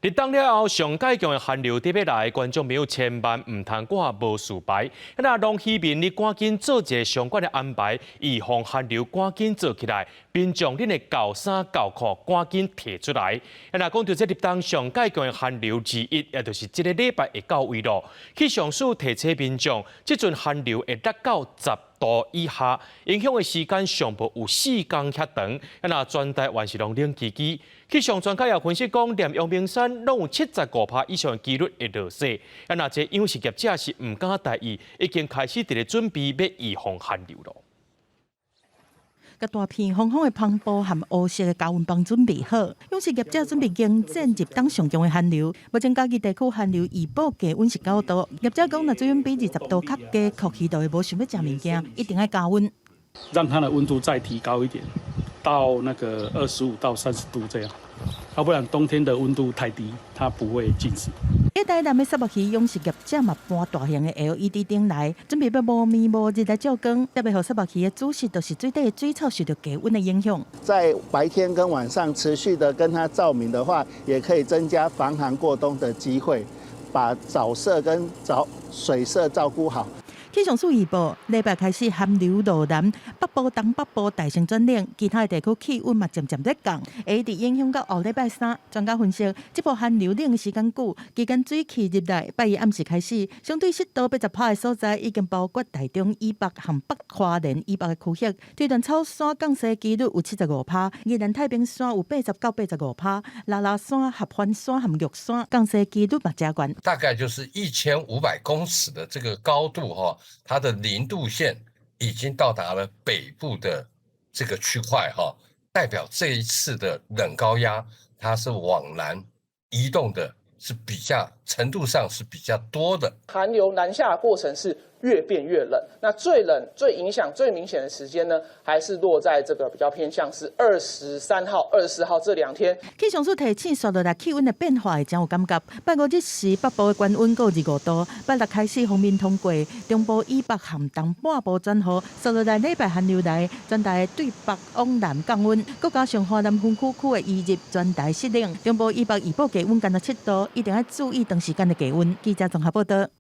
日当了后，上介强的寒流特别来，观众朋友千万唔通挂无事牌。那让市民你赶紧做一个相关的安排，预防寒流赶紧做起来，并将恁的厚衫厚裤赶紧摕出来。那讲到这日当上介强的寒流之一，也就是这个礼拜会到位咯。气象署提醒民众，这阵寒流会达到10度以下，影响的时间上无有4天遐长。那全台湾是拢冷叽叽。气象专家也分析讲，连阳明山拢有75%以上的几率会落雪。那这养殖业者是唔敢大意，已经开始伫咧准备要预防寒流咯。甲大片红红的篷布和乌色的高温棒准备好，养殖业者准备迎战入冬上强的寒流。目前嘉义地区寒流预报低温是9度，业者讲若水温比20度较低，酷气度无想要食物件，一定要加温，让它的温度再提高一点，到那个25到30度这样，要不然冬天的温度太低，它不会进食。一台南的沙漠鱼养殖业者嘛搬大型的 LED 灯来，准备要无暝无日来照光，特别互沙漠鱼的主食就是水底的水草受到低温的影响。在白天跟晚上持续的跟它照明的话，也可以增加防寒过冬的机会，把早色跟水色照顾好。气象署预报，礼拜开始寒流路南，北部、东北部大型转冷，其他的地区气温嘛渐渐在降，会一直影响到后礼拜3。专家分析，这波寒流冷时间久，期间水汽入来，拜一暗时开始，相对湿度80%的所在，已经包括台中以北和北花莲以北的区域。对段草山降雪几率有75%，宜兰太平山有80到85%，拉拉山、合欢山和玉山降雪几率嘛加高。大概就是1500公尺的这个高度哈。它的0度线已经到达了北部的这个区块哈，代表这一次的冷高压它是往南移动的，是比较程度上是比较多的。寒流南下的过程是越变越冷，那最冷、最影响、最明显的时间呢，还是落在这个比较偏向是23号、24号这2天。气象署提醒，刷落来气温的变化会将有感觉。拜五日时，北部的高温高25度；拜六开始锋面通过，中部以北和东半部转好。刷落来礼拜寒流来，全台对北往南降温，再加上华南分区区的移入，全台湿冷。中部以北预报低温干到7度，一定要注意长时间的低温。记者综合报道。